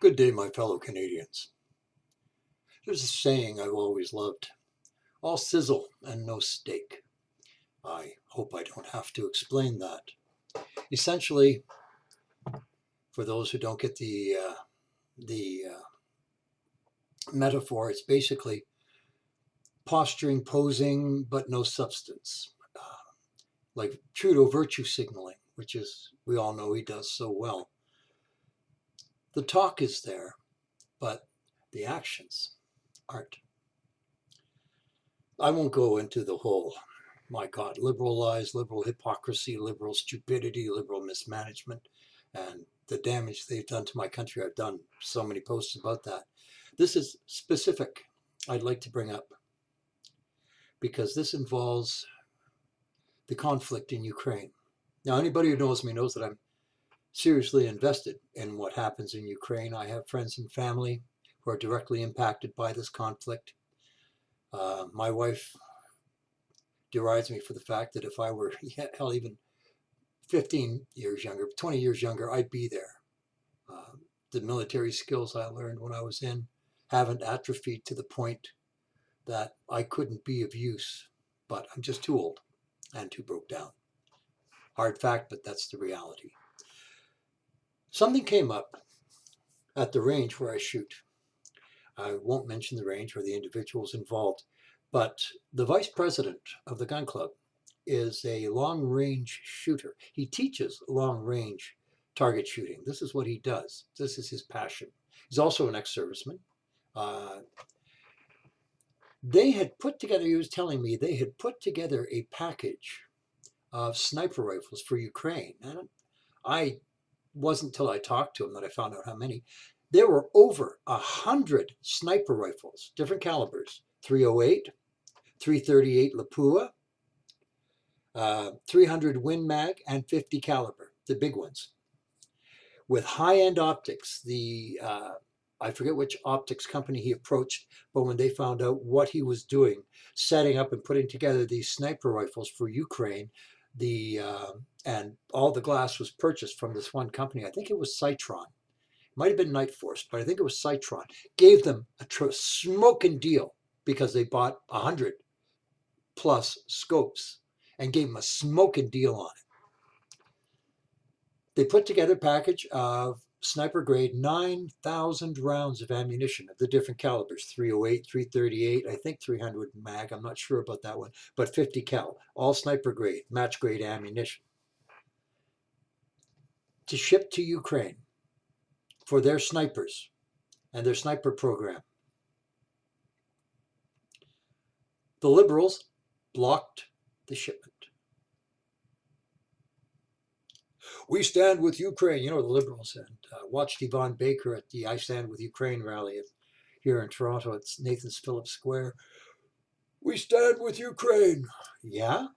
Good day, my fellow Canadians. There's a saying I've always loved: all sizzle and no steak. I hope I don't have to explain that. Essentially, for those who don't get the metaphor, it's basically posturing, posing, but no substance. Like Trudeau virtue signaling, which is, we all know he does so well. The talk is there, but the actions aren't. I won't go into the whole, my God, liberal lies, liberal hypocrisy, liberal stupidity, liberal mismanagement, and the damage they've done to my country. I've done so many posts about that. This is specific I'd like to bring up because this involves the conflict in Ukraine. Now, anybody who knows me knows that I'm seriously invested in what happens in Ukraine. I have friends and family who are directly impacted by this conflict. My wife derides me for the fact that if I were, hell, even 15 years younger, 20 years younger, I'd be there. The military skills I learned when I was in haven't atrophied to the point that I couldn't be of use, but I'm just too old and too broke down. Hard fact, but that's the reality. Something came up at the range where I shoot. I won't mention the range or the individuals involved, but the vice president of the gun club is a long-range shooter. He teaches long-range target shooting. This is what he does. This is his passion. He's also an ex-serviceman. They had put together, he was telling me, they had put together a package of sniper rifles for Ukraine. And I wasn't till I talked to him that I found out how many. There were over 100 sniper rifles, different calibers: 308, 338 Lapua, 300 Win Mag, and 50 caliber, the big ones, with high-end optics. I forget which optics company he approached, but when they found out what he was doing, setting up and putting together these sniper rifles for Ukraine, and all the glass was purchased from this one company. I think it was Citron. It might have been Night Force, but I think it was Citron. Gave them a smoking deal because they bought 100 plus scopes and gave them a smoking deal on it. They put together a package of sniper grade 9,000 rounds of ammunition of the different calibers: 308, 338, I think 300 mag, I'm not sure about that one, but 50 cal, all sniper grade, match grade ammunition, to ship to Ukraine for their snipers and their sniper program. The Liberals blocked the shipment. We stand with Ukraine. You know, the Liberals, and watched Yvonne Baker at the I Stand With Ukraine rally here in Toronto. It's Nathan's Phillips Square. We stand with Ukraine. Yeah?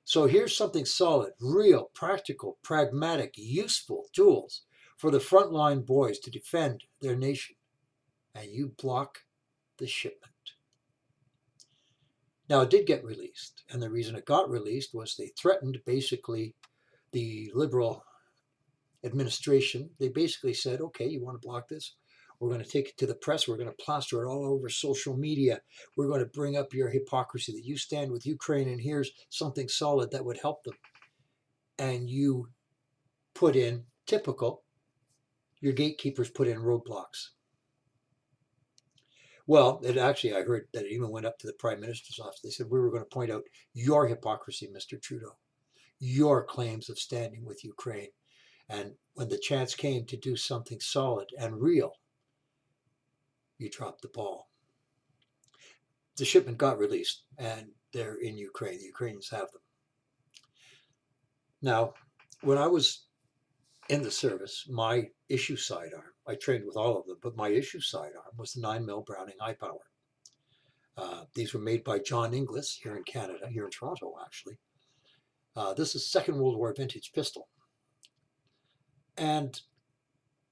So here's something solid, real, practical, pragmatic, useful tools for the frontline boys to defend their nation. And you block the shipment. Now, it did get released. And the reason it got released was they threatened, basically, the Liberal administration. They basically said, okay, you want to block this? We're going to take it to the press. We're going to plaster it all over social media. We're going to bring up your hypocrisy that you stand with Ukraine, and here's something solid that would help them. And you put in, typical, your gatekeepers put in roadblocks. Well, it actually, I heard that it even went up to the Prime Minister's office. They said, we were going to point out your hypocrisy, Mr. Trudeau, your claims of standing with Ukraine. And when the chance came to do something solid and real, you dropped the ball. The shipment got released, and they're in Ukraine. The Ukrainians have them. Now, when I was in the service, my issue sidearm, I trained with all of them, but my issue sidearm was the 9mm Browning high power. These were made by John Inglis here in Canada, here in Toronto, actually. This is Second World War vintage pistol. And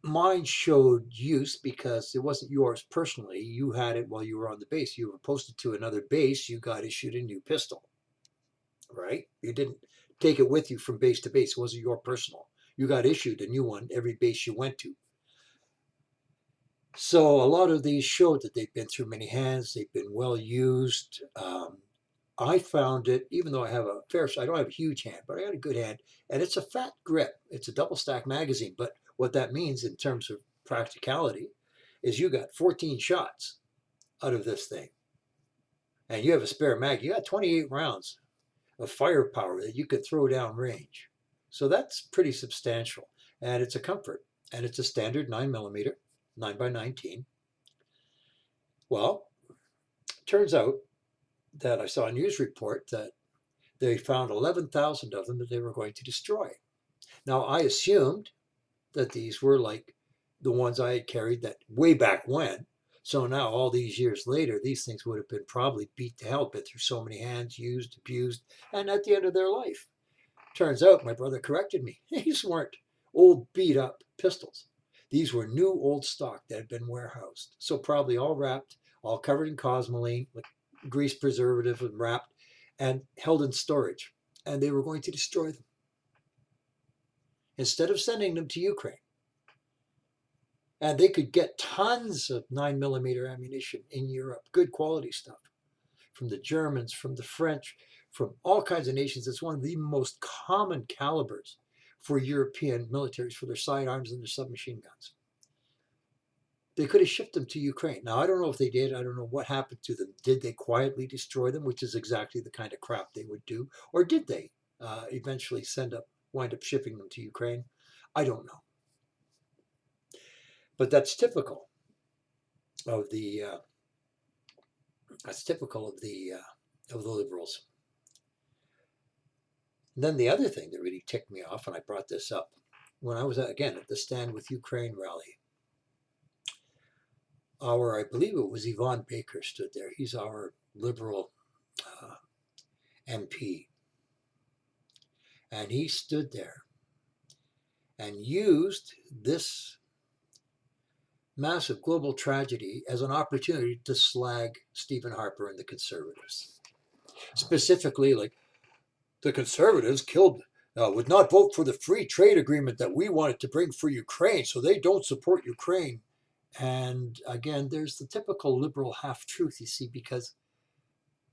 mine showed use because it wasn't yours personally. You had it while you were on the base. You were posted to another base. You got issued a new pistol, right? You didn't take it with you from base to base. It wasn't your personal. You got issued a new one every base you went to. So a lot of these showed that they've been through many hands, they've been well used. I found it, even though I have a fair, I don't have a huge hand, but I got a good hand, and it's a fat grip. It's a double stack magazine, but what that means in terms of practicality is you got 14 shots out of this thing, and you have a spare mag. You got 28 rounds of firepower that you could throw down range. So that's pretty substantial, and it's a comfort, and it's a standard 9mm, 9 by 19. Well, turns out that I saw a news report that they found 11,000 of them that they were going to destroy. Now, I assumed that these were like the ones I had carried that way back when. So now, all these years later, these things would have been probably beat to hell, been through so many hands, used, abused, and at the end of their life. Turns out my brother corrected me. These weren't old beat up pistols. These were new old stock that had been warehoused. So probably all wrapped, all covered in cosmoline, like grease preservative and wrapped and held in storage. And they were going to destroy them instead of sending them to Ukraine. And they could get tons of 9mm ammunition in Europe, good quality stuff from the Germans, from the French, from all kinds of nations. It's one of the most common calibers for European militaries for their sidearms and their submachine guns. They could have shipped them to Ukraine. Now, I don't know if they did. I don't know what happened to them. Did they quietly destroy them, which is exactly the kind of crap they would do? Or did they eventually wind up shipping them to Ukraine? I don't know. But that's typical of the liberals. And then the other thing that really ticked me off, and I brought this up when I was again at the Stand with Ukraine rally. I believe it was Yvonne Baker stood there. He's our liberal MP. And he stood there and used this massive global tragedy as an opportunity to slag Stephen Harper and the Conservatives. Specifically, like, the Conservatives would not vote for the free trade agreement that we wanted to bring for Ukraine, so they don't support Ukraine. And again, there's the typical liberal half-truth, you see, because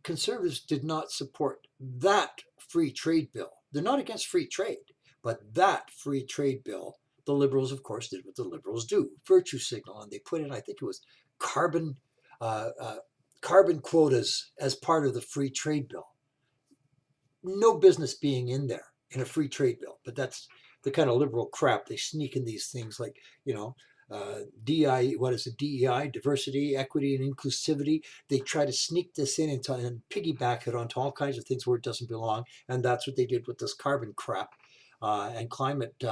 Conservatives did not support that free trade bill. They're not against free trade, but that free trade bill, the Liberals, of course, did what the Liberals do, virtue signal, and they put in, I think it was carbon quotas as part of the free trade bill. No business being in there in a free trade bill, but that's the kind of liberal crap they sneak in these things, like, DEI, diversity, equity, and inclusivity. They try to sneak this in and piggyback it onto all kinds of things where it doesn't belong, and that's what they did with this carbon crap and climate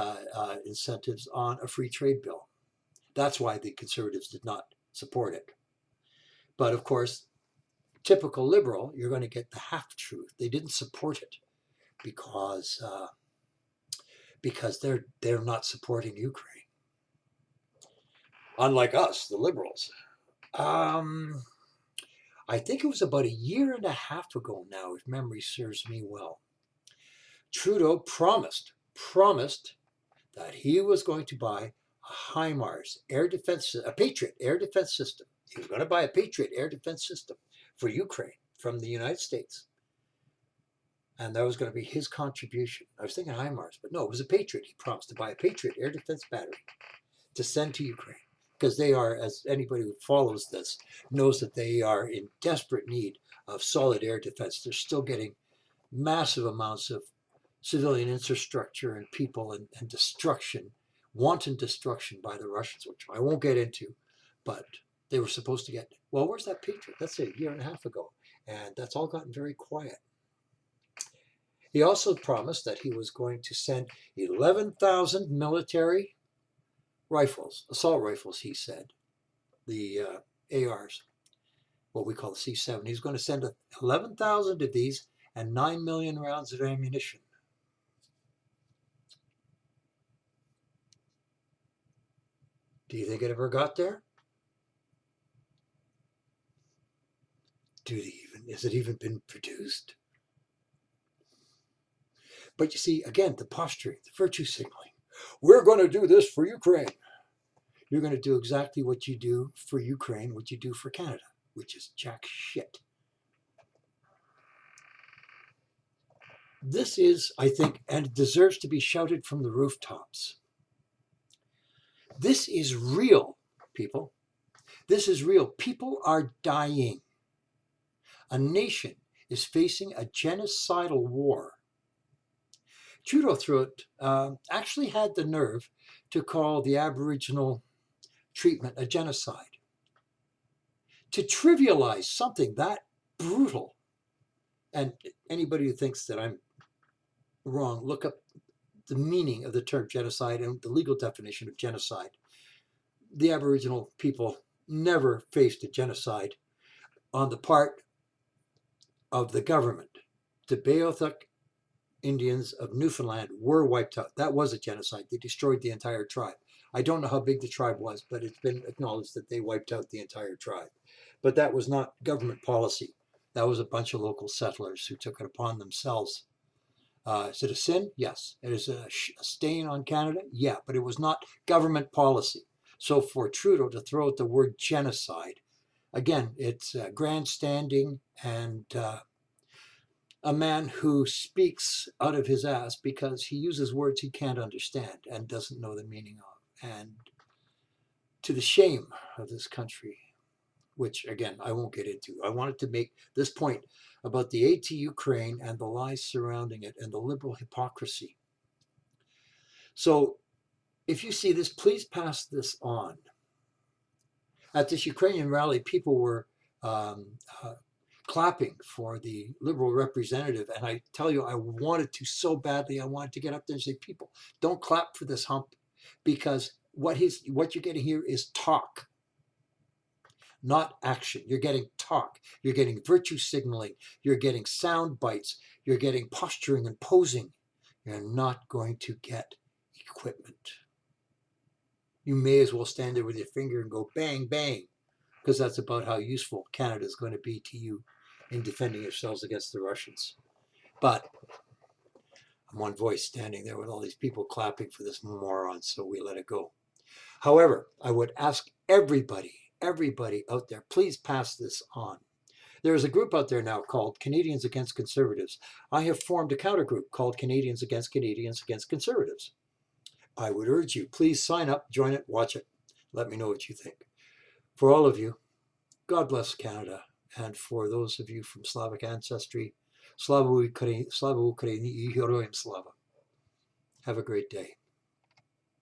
incentives on a free trade bill. That's why the Conservatives did not support it. But of course, typical liberal, you're going to get the half-truth. They didn't support it because they're not supporting Ukraine. Unlike us, the liberals. I think it was about a year and a half ago now, if memory serves me well. Trudeau promised that he was going to buy a HIMARS a Patriot air defense system. He was going to buy a Patriot air defense system for Ukraine from the United States. And that was going to be his contribution. I was thinking HIMARS, but no, it was a Patriot. He promised to buy a Patriot air defense battery to send to Ukraine, because they are, as anybody who follows this knows, that they are in desperate need of solid air defense. They're still getting massive amounts of civilian infrastructure and people and destruction, wanton destruction by the Russians, which I won't get into, but they were supposed to get. Well, where's that Patriot? That's a year and a half ago, and that's all gotten very quiet. He also promised that he was going to send 11,000 military rifles, assault rifles, he said, the ARs, what we call the C7. He's going to send 11,000 of these and 9 million rounds of ammunition. Do you think it ever got there? Has it even been produced? But you see, again, the posturing, the virtue signaling. We're going to do this for Ukraine. you're going to do exactly what you do for Ukraine, what you do for Canada, which is jack shit. This is, I think, and it deserves to be shouted from the rooftops. This is real, people. This is real. People are dying. A nation is facing a genocidal war. Trudeau through it actually had the nerve to call the Aboriginal treatment a genocide. To trivialize something that brutal. And anybody who thinks that I'm wrong, look up the meaning of the term genocide and the legal definition of genocide. The Aboriginal people never faced a genocide on the part of the government. The Beothuk Indians of Newfoundland were wiped out. That was a genocide. They destroyed the entire tribe. I don't know how big the tribe was, but it's been acknowledged that they wiped out the entire tribe. But that was not government policy. That was a bunch of local settlers who took it upon themselves. Is it a sin? Yes. It is a stain on Canada? Yeah, but it was not government policy. So for Trudeau to throw out the word genocide, again, it's grandstanding and a man who speaks out of his ass because he uses words he can't understand and doesn't know the meaning of. And to the shame of this country, which again, I won't get into. I wanted to make this point about the aid to Ukraine and the lies surrounding it and the liberal hypocrisy. So if you see this, please pass this on. At this Ukrainian rally, people were clapping for the liberal representative. And I tell you, I wanted to so badly. I wanted to get up there and say, people, don't clap for this hump, because what you're getting here is talk, not action. You're getting talk. You're getting virtue signaling. You're getting sound bites. You're getting posturing and posing. You're not going to get equipment. You may as well stand there with your finger and go bang, bang, because that's about how useful Canada is going to be to you in defending yourselves against the Russians. But I'm one voice standing there with all these people clapping for this moron, so we let it go. However, I would ask everybody out there, please pass this on. There is a group out there now called Canadians Against Conservatives. I have formed a countergroup called Canadians Against Conservatives. I would urge you, please sign up, join it, watch it. Let me know what you think. For all of you, God bless Canada. And for those of you from Slavic ancestry, Slava Ukraini, Heroyam Slava. Have a great day.